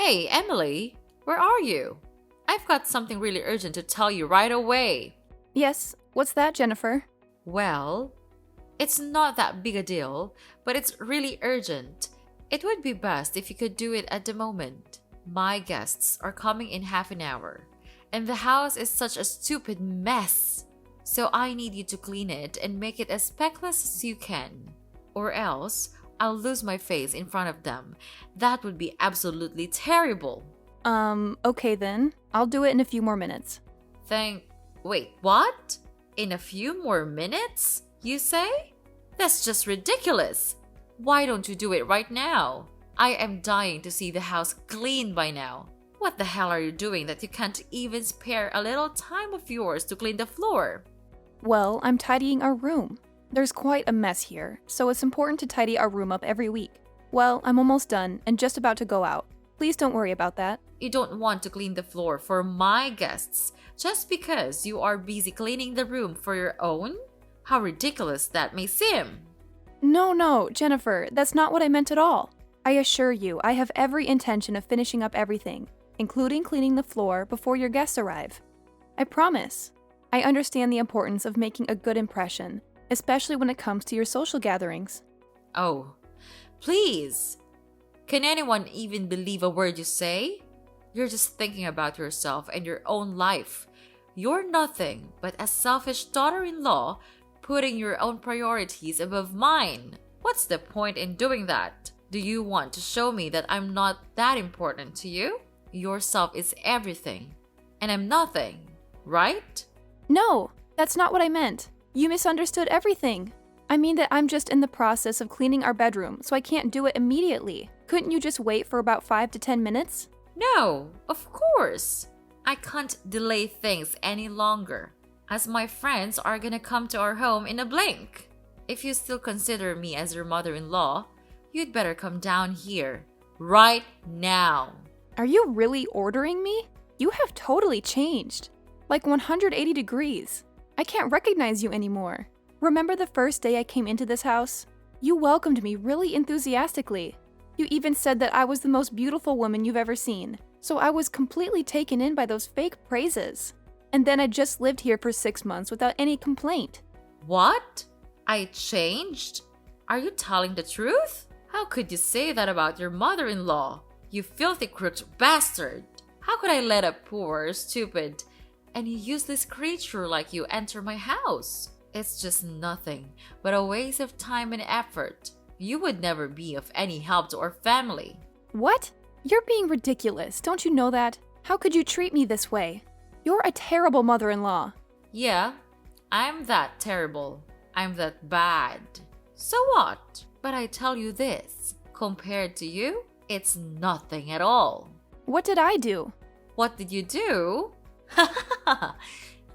Hey, Emily, where are you? I've got something really urgent to tell you right away. Yes, what's that, Jennifer? Well, it's not that big a deal, but it's really urgent. It would be best if you could do it at the moment. My guests are coming in half an hour, and the house is such a stupid mess. So I need you to clean it and make it as speckless as you can. Or else, I'll lose my face in front of them. That would be absolutely terrible. Okay then. I'll do it in a few more minutes. Wait, what? In a few more minutes, you say? That's just ridiculous. Why don't you do it right now? I am dying to see the house clean by now. What the hell are you doing that you can't even spare a little time of yours to clean the floor? Well, I'm tidying our room. There's quite a mess here, so it's important to tidy our room up every week. Well, I'm almost done and just about to go out. Please don't worry about that. You don't want to clean the floor for my guests just because you are busy cleaning the room for your own? How ridiculous that may seem. No, Jennifer, that's not what I meant at all. I assure you, I have every intention of finishing up everything, including cleaning the floor before your guests arrive. I promise. I understand the importance of making a good impression, especially when it comes to your social gatherings. Oh, please. Can anyone even believe a word you say? You're just thinking about yourself and your own life. You're nothing but a selfish daughter-in-law putting your own priorities above mine. What's the point in doing that? Do you want to show me that I'm not that important to you? Yourself is everything, and I'm nothing, right? No, that's not what I meant. You misunderstood everything. I mean that I'm just in the process of cleaning our bedroom, so I can't do it immediately. Couldn't you just wait for about 5 to 10 minutes? No, of course. I can't delay things any longer, as my friends are gonna come to our home in a blink. If you still consider me as your mother-in-law, you'd better come down here, right now. Are you really ordering me? You have totally changed. Like 180 degrees. I can't recognize you anymore. Remember the first day I came into this house? You welcomed me really enthusiastically. You even said that I was the most beautiful woman you've ever seen. So I was completely taken in by those fake praises. And then I just lived here for 6 months without any complaint. What? I changed? Are you telling the truth? How could you say that about your mother-in-law? You filthy crooked bastard! How could I let a poor, stupid, and useless creature like you enter my house? It's just nothing but a waste of time and effort. You would never be of any help to our family. What? You're being ridiculous, don't you know that? How could you treat me this way? You're a terrible mother-in-law. Yeah, I'm that terrible. I'm that bad. So what? But I tell you this, compared to you, it's nothing at all. What did I do? What did you do?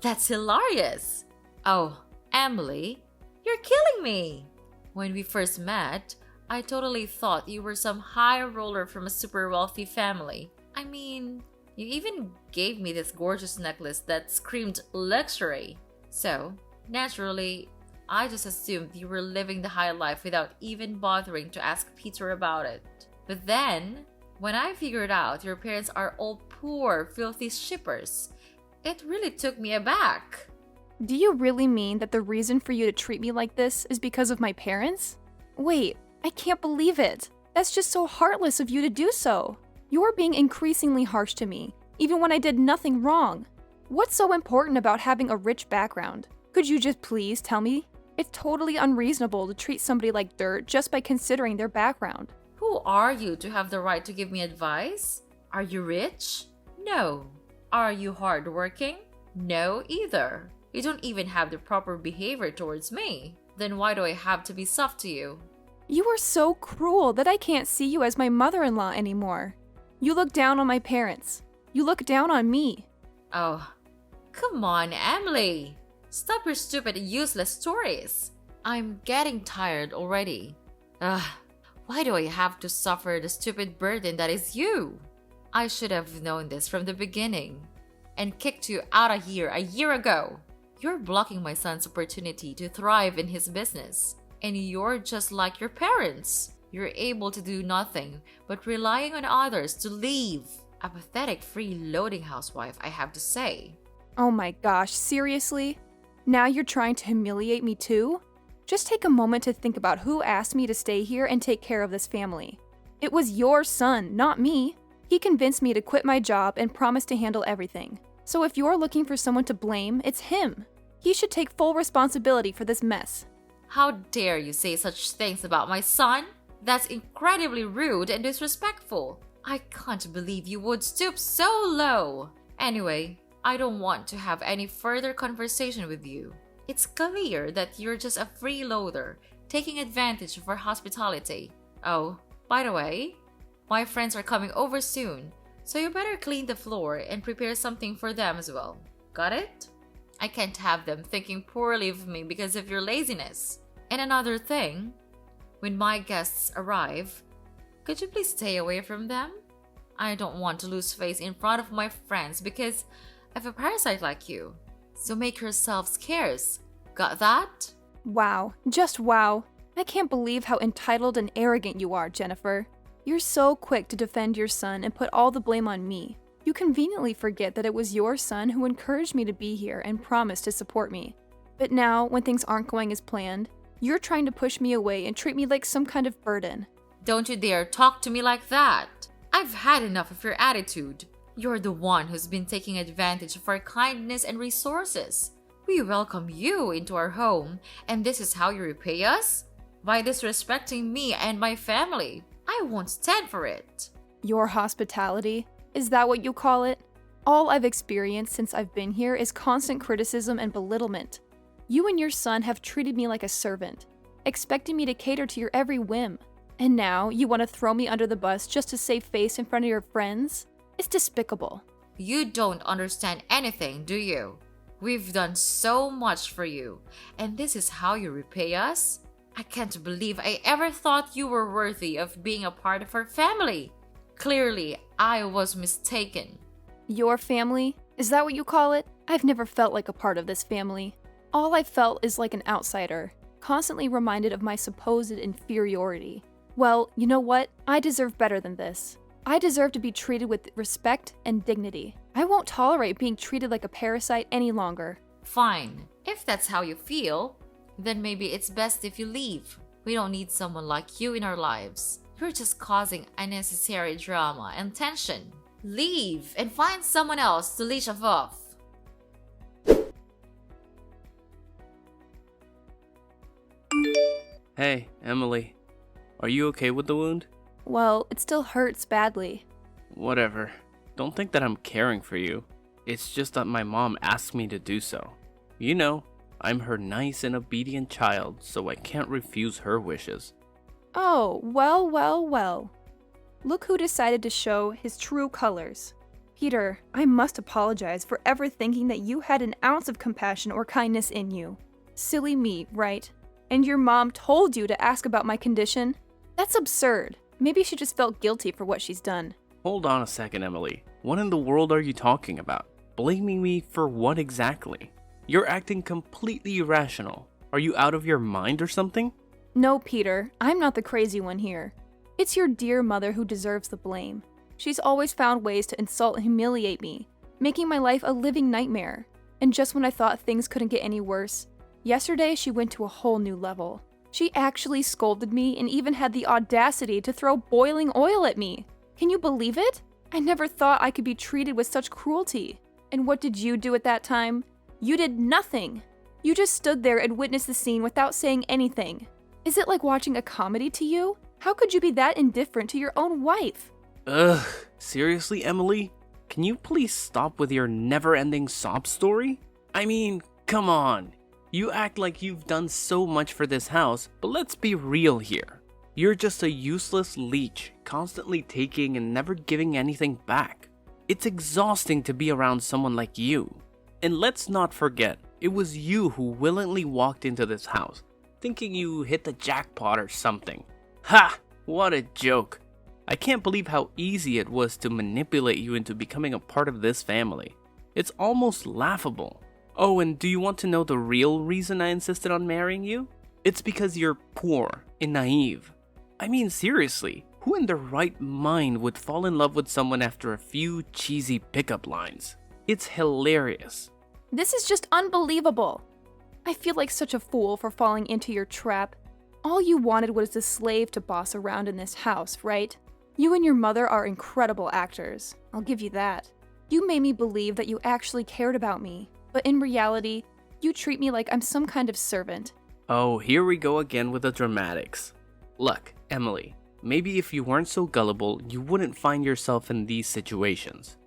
That's hilarious. Oh, Emily, you're killing me. When we first met, I totally thought you were some high roller from a super wealthy family. I mean, you even gave me this gorgeous necklace that screamed luxury. So, naturally, I just assumed you were living the high life without even bothering to ask Peter about it. But then, when I figured out your parents are all poor, filthy shippers, it really took me aback. Do you really mean that the reason for you to treat me like this is because of my parents? Wait, I can't believe it. That's just so heartless of you to do so. You're being increasingly harsh to me, even when I did nothing wrong. What's so important about having a rich background? Could you just please tell me? It's totally unreasonable to treat somebody like dirt just by considering their background. Who are you to have the right to give me advice? Are you rich? No. Are you hardworking? No either. You don't even have the proper behavior towards me. Then why do I have to be soft to you? You are so cruel that I can't see you as my mother-in-law anymore. You look down on my parents. You look down on me. Oh, come on, Emily. Stop your stupid, useless stories. I'm getting tired already. Why do I have to suffer the stupid burden that is you? I should have known this from the beginning and kicked you out of here a year ago. You're blocking my son's opportunity to thrive in his business. And you're just like your parents. You're able to do nothing but relying on others to leave. A pathetic freeloading housewife, I have to say. Oh my gosh, seriously? Now you're trying to humiliate me too? Just take a moment to think about who asked me to stay here and take care of this family. It was your son, not me. He convinced me to quit my job and promised to handle everything. So if you're looking for someone to blame, it's him. He should take full responsibility for this mess. How dare you say such things about my son? That's incredibly rude and disrespectful. I can't believe you would stoop so low. Anyway, I don't want to have any further conversation with you. It's clear that you're just a freeloader, taking advantage of our hospitality. Oh, by the way, my friends are coming over soon, so you better clean the floor and prepare something for them as well. Got it? I can't have them thinking poorly of me because of your laziness. And another thing, when my guests arrive, could you please stay away from them? I don't want to lose face in front of my friends because of a parasite like you. So make yourself scarce. Got that? Wow, just wow. I can't believe how entitled and arrogant you are, Jennifer. You're so quick to defend your son and put all the blame on me. You conveniently forget that it was your son who encouraged me to be here and promised to support me. But now, when things aren't going as planned, you're trying to push me away and treat me like some kind of burden. Don't you dare talk to me like that. I've had enough of your attitude. You're the one who's been taking advantage of our kindness and resources. We welcome you into our home, and this is how you repay us? By disrespecting me and my family. I won't stand for it. Your hospitality? Is that what you call it? All I've experienced since I've been here is constant criticism and belittlement. You and your son have treated me like a servant, expecting me to cater to your every whim. And now you want to throw me under the bus just to save face in front of your friends? It's despicable. You don't understand anything, do you? We've done so much for you, and this is how you repay us? I can't believe I ever thought you were worthy of being a part of our family. Clearly, I was mistaken. Your family? Is that what you call it? I've never felt like a part of this family. All I felt is like an outsider, constantly reminded of my supposed inferiority. Well, you know what? I deserve better than this. I deserve to be treated with respect and dignity. I won't tolerate being treated like a parasite any longer. Fine. If that's how you feel, then maybe it's best if you leave. We don't need someone like you in our lives. You're just causing unnecessary drama and tension. Leave and find someone else to leech off. Hey, Emily. Are you okay with the wound? Well, it still hurts badly. Whatever. Don't think that I'm caring for you. It's just that my mom asked me to do so. You know, I'm her nice and obedient child, so I can't refuse her wishes. Oh, well, well, well. Look who decided to show his true colors. Peter, I must apologize for ever thinking that you had an ounce of compassion or kindness in you. Silly me, right? And your mom told you to ask about my condition? That's absurd. Maybe she just felt guilty for what she's done. Hold on a second, Emily. What in the world are you talking about? Blaming me for what exactly? You're acting completely irrational. Are you out of your mind or something? No, Peter, I'm not the crazy one here. It's your dear mother who deserves the blame. She's always found ways to insult and humiliate me, making my life a living nightmare. And just when I thought things couldn't get any worse, yesterday she went to a whole new level. She actually scolded me and even had the audacity to throw boiling oil at me. Can you believe it? I never thought I could be treated with such cruelty. And what did you do at that time? You did nothing. You just stood there and witnessed the scene without saying anything. Is it like watching a comedy to you? How could you be that indifferent to your own wife? Ugh, seriously, Emily? Can you please stop with your never-ending sob story? I mean, come on. You act like you've done so much for this house, but let's be real here. You're just a useless leech, constantly taking and never giving anything back. It's exhausting to be around someone like you. And let's not forget, it was you who willingly walked into this house, thinking you hit the jackpot or something. Ha! What a joke. I can't believe how easy it was to manipulate you into becoming a part of this family. It's almost laughable. Oh, and do you want to know the real reason I insisted on marrying you? It's because you're poor and naive. I mean, seriously, who in their right mind would fall in love with someone after a few cheesy pickup lines? It's hilarious. This is just unbelievable. I feel like such a fool for falling into your trap. All you wanted was a slave to boss around in this house, right? You and your mother are incredible actors. I'll give you that. You made me believe that you actually cared about me, but in reality, you treat me like I'm some kind of servant. Oh, here we go again with the dramatics. Look, Emily, maybe if you weren't so gullible, you wouldn't find yourself in these situations.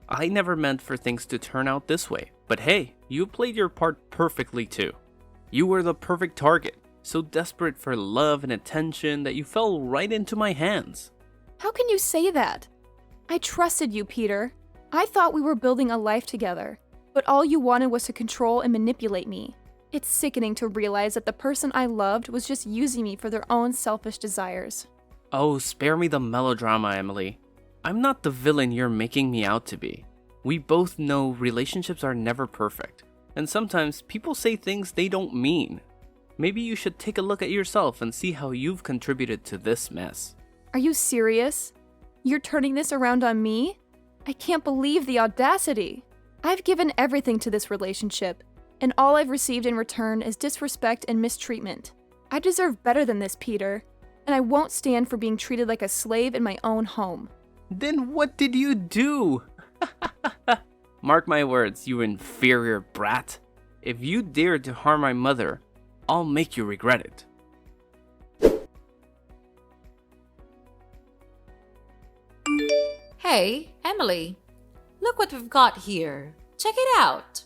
I never meant for things to turn out this way, but hey, you played your part perfectly too. You were the perfect target, so desperate for love and attention that you fell right into my hands. How can you say that? I trusted you, Peter. I thought we were building a life together, but all you wanted was to control and manipulate me. It's sickening to realize that the person I loved was just using me for their own selfish desires. Oh, spare me the melodrama, Emily. I'm not the villain you're making me out to be. We both know relationships are never perfect, and sometimes people say things they don't mean. Maybe you should take a look at yourself and see how you've contributed to this mess. Are you serious? You're turning this around on me? I can't believe the audacity. I've given everything to this relationship, and all I've received in return is disrespect and mistreatment. I deserve better than this, Peter, and I won't stand for being treated like a slave in my own home. Then what did you do? Mark my words, you inferior brat. If you dare to harm my mother, I'll make you regret it. Hey, Emily, look what we've got here. Check it out.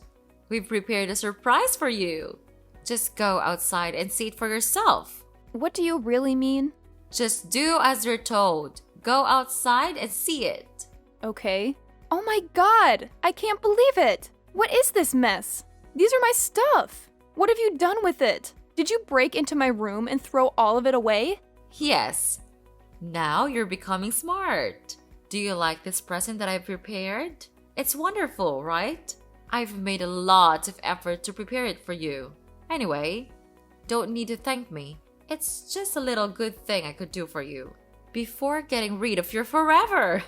We've prepared a surprise for you. Just go outside and see it for yourself. What do you really mean? Just do as you're told. Go outside and see it. Okay. Oh my god! I can't believe it! What is this mess? These are my stuff! What have you done with it? Did you break into my room and throw all of it away? Yes. Now you're becoming smart. Do you like this present that I've prepared? It's wonderful, right? I've made a lot of effort to prepare it for you. Anyway, don't need to thank me. It's just a little good thing I could do for you before getting rid of you forever.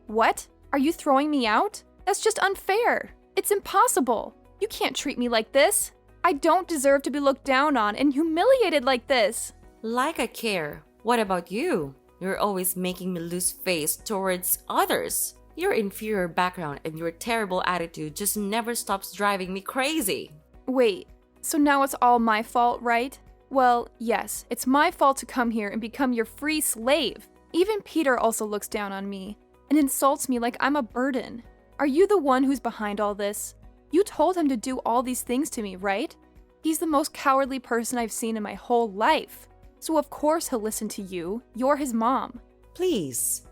What? Are you throwing me out? That's just unfair. It's impossible. You can't treat me like this. I don't deserve to be looked down on and humiliated like this. Like I care. What about you? You're always making me lose face towards others. Your inferior background and your terrible attitude just never stops driving me crazy. Wait, so now it's all my fault, right? Well, yes, it's my fault to come here and become your free slave. Even Peter also looks down on me and insults me like I'm a burden. Are you the one who's behind all this? You told him to do all these things to me, right? He's the most cowardly person I've seen in my whole life. So of course he'll listen to you. You're his mom. Please.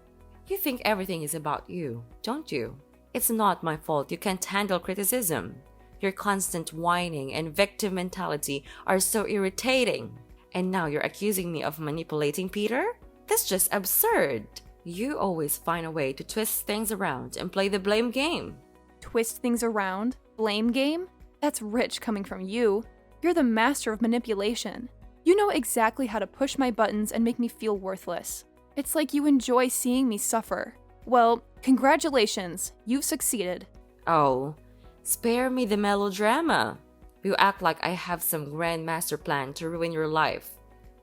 You think everything is about you, don't you? It's not my fault you can't handle criticism. Your constant whining and victim mentality are so irritating. And now you're accusing me of manipulating Peter? That's just absurd. You always find a way to twist things around and play the blame game. Twist things around? Blame game? That's rich coming from you. You're the master of manipulation. You know exactly how to push my buttons and make me feel worthless. It's like you enjoy seeing me suffer. Well, congratulations, you've succeeded. Oh, spare me the melodrama. You act like I have some grand master plan to ruin your life.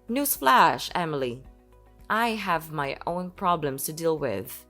Newsflash, Emily. I have my own problems to deal with.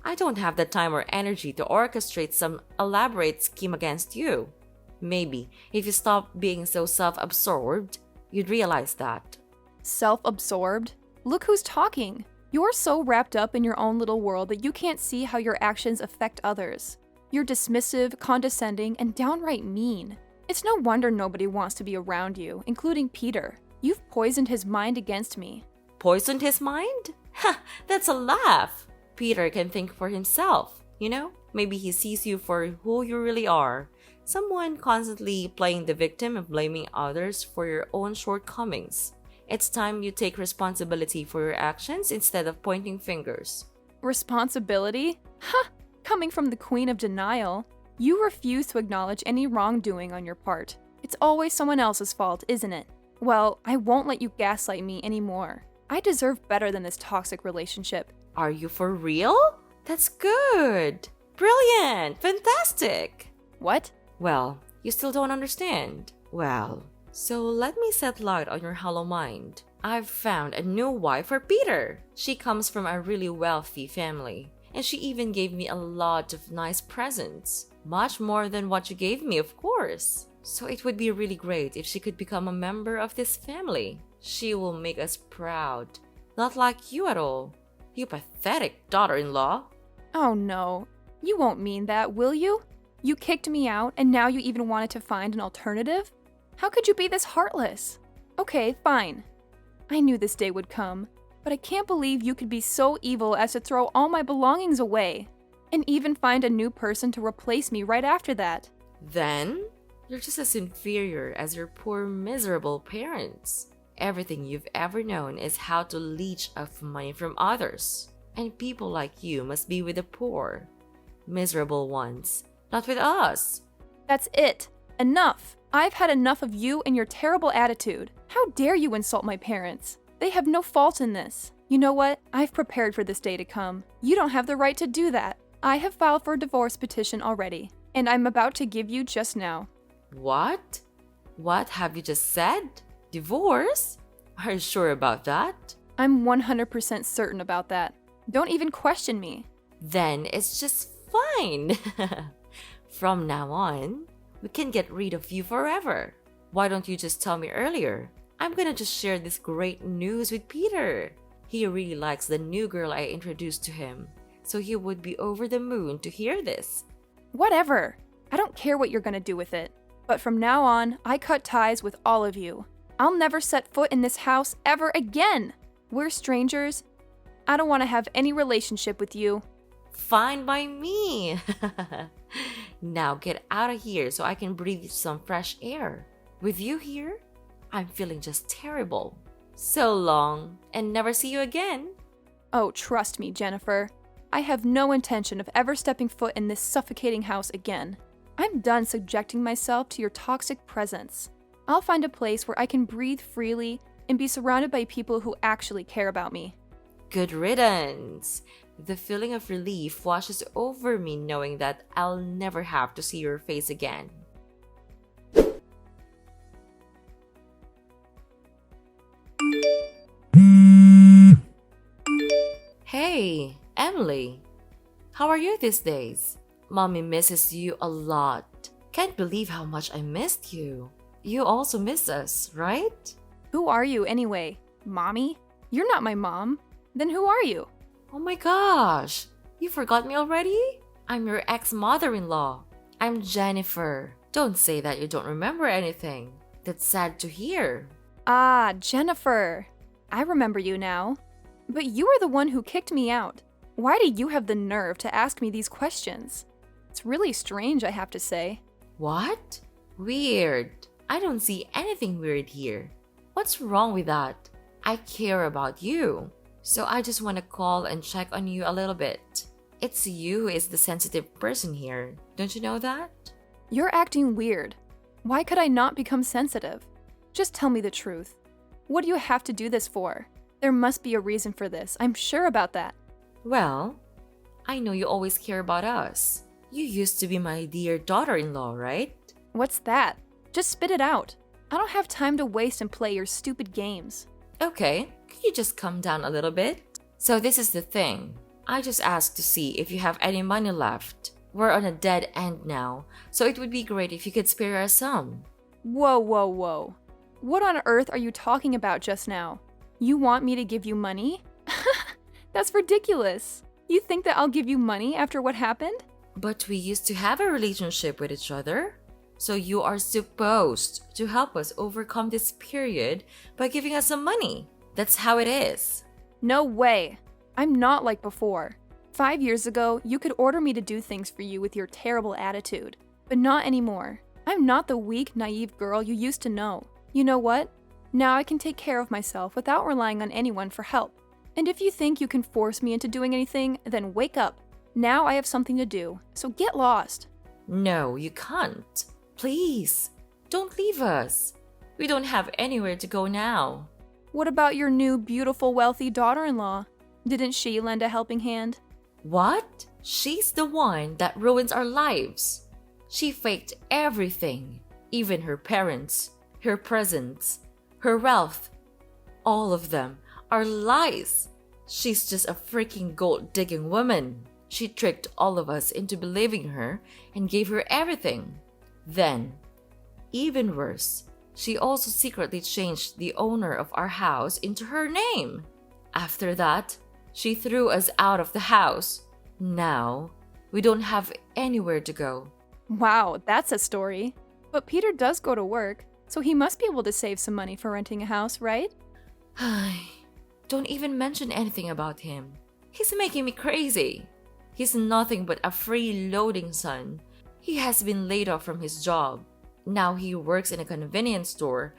I don't have the time or energy to orchestrate some elaborate scheme against you. Maybe if you stop being so self-absorbed, you'd realize that. Self-absorbed? Look who's talking. You're so wrapped up in your own little world that you can't see how your actions affect others. You're dismissive, condescending, and downright mean. It's no wonder nobody wants to be around you, including Peter. You've poisoned his mind against me. Poisoned his mind? Ha! That's a laugh. Peter can think for himself, you know? Maybe he sees you for who you really are. Someone constantly playing the victim and blaming others for your own shortcomings. It's time you take responsibility for your actions instead of pointing fingers. Responsibility? Ha! Coming from the queen of denial. You refuse to acknowledge any wrongdoing on your part. It's always someone else's fault, isn't it? Well, I won't let you gaslight me anymore. I deserve better than this toxic relationship. Are you for real? That's good. Brilliant. Fantastic. What? Well, you still don't understand. Well, so let me set light on your hollow mind. I've found a new wife for Peter. She comes from a really wealthy family, and she even gave me a lot of nice presents. Much more than what you gave me, of course. So it would be really great if she could become a member of this family. She will make us proud. Not like you at all. You pathetic daughter-in-law. Oh no. You won't mean that, will you? You kicked me out, and now you even wanted to find an alternative? How could you be this heartless? Okay, fine. I knew this day would come, but I can't believe you could be so evil as to throw all my belongings away, and even find a new person to replace me right after that. Then, you're just as inferior as your poor, miserable parents. Everything you've ever known is how to leech off money from others. And people like you must be with the poor, miserable ones, not with us. That's it. Enough. I've had enough of you and your terrible attitude. How dare you insult my parents? They have no fault in this. You know what? I've prepared for this day to come. You don't have the right to do that. I have filed for a divorce petition already, and I'm about to give you just now. What? What have you just said? Divorce? Are you sure about that? I'm 100% certain about that. Don't even question me. Then it's just fine. From now on, we can get rid of you forever. Why don't you just tell me earlier? I'm gonna just share this great news with Peter. He really likes the new girl I introduced to him, so he would be over the moon to hear this. Whatever. I don't care what you're gonna do with it. But from now on, I cut ties with all of you. I'll never set foot in this house ever again. We're strangers. I don't want to have any relationship with you. Fine by me. Now get out of here so I can breathe some fresh air. With you here, I'm feeling just terrible. So long, and never see you again. Oh, trust me, Jennifer. I have no intention of ever stepping foot in this suffocating house again. I'm done subjecting myself to your toxic presence. I'll find a place where I can breathe freely and be surrounded by people who actually care about me. Good riddance. The feeling of relief washes over me knowing that I'll never have to see your face again. Hey, Emily. How are you these days? Mommy misses you a lot. Can't believe how much I missed you. You also miss us, right? Who are you anyway? Mommy? You're not my mom. Then who are you? Oh my gosh, you forgot me already? I'm your ex-mother-in-law. I'm Jennifer. Don't say that you don't remember anything. That's sad to hear. Ah, Jennifer. I remember you now. But you are the one who kicked me out. Why do you have the nerve to ask me these questions? It's really strange, I have to say. What? Weird. I don't see anything weird here. What's wrong with that? I care about you. So I just want to call and check on you a little bit. It's you who is the sensitive person here. Don't you know that? You're acting weird. Why could I not become sensitive? Just tell me the truth. What do you have to do this for? There must be a reason for this. I'm sure about that. Well, I know you always care about us. You used to be my dear daughter-in-law, right? What's that? Just spit it out. I don't have time to waste and play your stupid games. Okay, could you just calm down a little bit? So this is the thing. I just asked to see if you have any money left. We're on a dead end now, so it would be great if you could spare us some. Whoa, whoa, whoa. What on earth are you talking about just now? You want me to give you money? That's ridiculous. You think that I'll give you money after what happened? But we used to have a relationship with each other. So you are supposed to help us overcome this period by giving us some money. That's how it is. No way. I'm not like before. 5 years ago, you could order me to do things for you with your terrible attitude. But not anymore. I'm not the weak, naive girl you used to know. You know what? Now I can take care of myself without relying on anyone for help. And if you think you can force me into doing anything, then wake up. Now I have something to do, so get lost. No, you can't. Please, don't leave us. We don't have anywhere to go now. What about your new, beautiful, wealthy daughter-in-law? Didn't she lend a helping hand? What? She's the one that ruins our lives. She faked everything, even her parents, her presents, her wealth. All of them are lies. She's just a freaking gold-digging woman. She tricked all of us into believing her and gave her everything. Then, even worse, she also secretly changed the owner of our house into her name. After that, she threw us out of the house. Now, we don't have anywhere to go. Wow, that's a story. But Peter does go to work, so he must be able to save some money for renting a house, right? Don't even mention anything about him. He's making me crazy. He's nothing but a freeloading son. He has been laid off from his job. Now he works in a convenience store,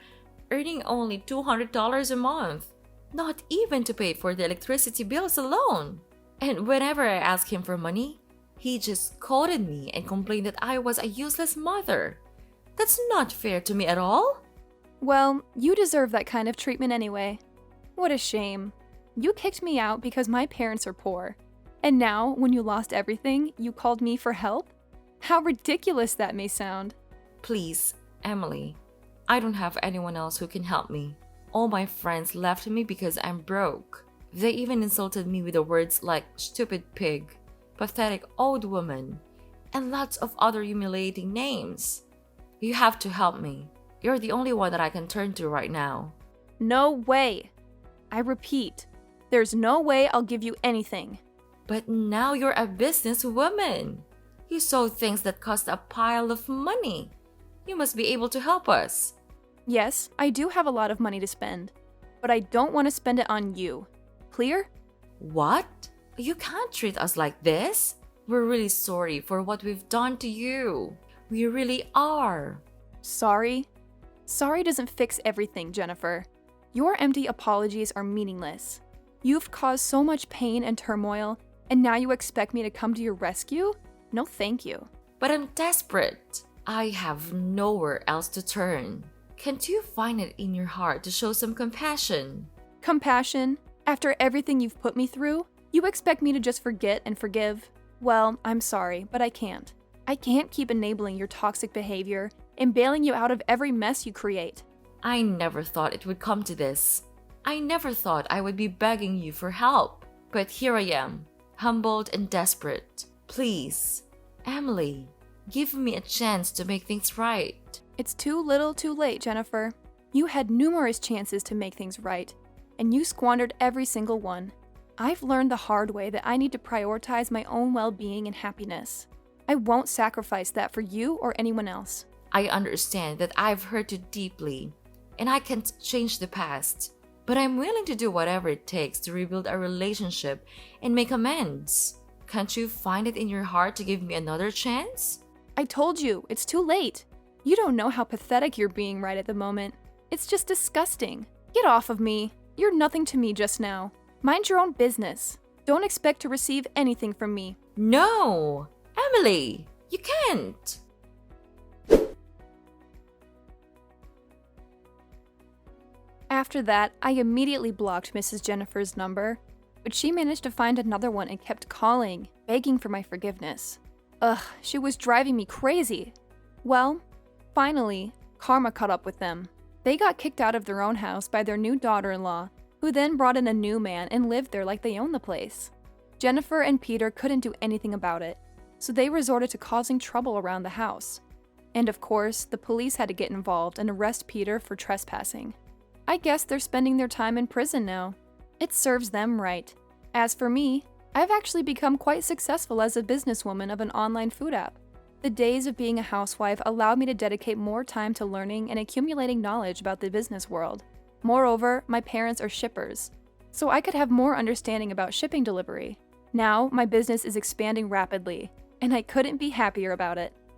earning only $200 a month. Not even to pay for the electricity bills alone. And whenever I ask him for money, he just scolded me and complained that I was a useless mother. That's not fair to me at all. Well, you deserve that kind of treatment anyway. What a shame. You kicked me out because my parents are poor. And now, when you lost everything, you called me for help? How ridiculous that may sound. Please, Emily, I don't have anyone else who can help me. All my friends left me because I'm broke. They even insulted me with the words like stupid pig, pathetic old woman, and lots of other humiliating names. You have to help me. You're the only one that I can turn to right now. No way. I repeat, there's no way I'll give you anything. But now you're a businesswoman. You sold things that cost a pile of money. You must be able to help us. Yes, I do have a lot of money to spend, but I don't want to spend it on you. Clear? What? You can't treat us like this. We're really sorry for what we've done to you. We really are. Sorry? Sorry doesn't fix everything, Jennifer. Your empty apologies are meaningless. You've caused so much pain and turmoil, and now you expect me to come to your rescue? No, thank you. But I'm desperate. I have nowhere else to turn. Can't you find it in your heart to show some compassion? Compassion? After everything you've put me through, you expect me to just forget and forgive? Well, I'm sorry, but I can't. I can't keep enabling your toxic behavior and bailing you out of every mess you create. I never thought it would come to this. I never thought I would be begging you for help. But here I am, humbled and desperate. Please, Emily, give me a chance to make things right. It's too little too late, Jennifer. You had numerous chances to make things right, and you squandered every single one. I've learned the hard way that I need to prioritize my own well-being and happiness. I won't sacrifice that for you or anyone else. I understand that I've hurt you deeply, and I can't change the past. But I'm willing to do whatever it takes to rebuild our relationship and make amends. Can't you find it in your heart to give me another chance? I told you, it's too late. You don't know how pathetic you're being right at the moment. It's just disgusting. Get off of me. You're nothing to me just now. Mind your own business. Don't expect to receive anything from me. No! Emily, you can't! After that, I immediately blocked Mrs. Jennifer's number, but she managed to find another one and kept calling, begging for my forgiveness. Ugh, she was driving me crazy. Well, finally, karma caught up with them. They got kicked out of their own house by their new daughter-in-law, who then brought in a new man and lived there like they owned the place. Jennifer and Peter couldn't do anything about it, so they resorted to causing trouble around the house. And of course, the police had to get involved and arrest Peter for trespassing. I guess they're spending their time in prison now. It serves them right. As for me, I've actually become quite successful as a businesswoman of an online food app. The days of being a housewife allowed me to dedicate more time to learning and accumulating knowledge about the business world. Moreover, my parents are shippers, so I could have more understanding about shipping delivery. Now, my business is expanding rapidly, and I couldn't be happier about it.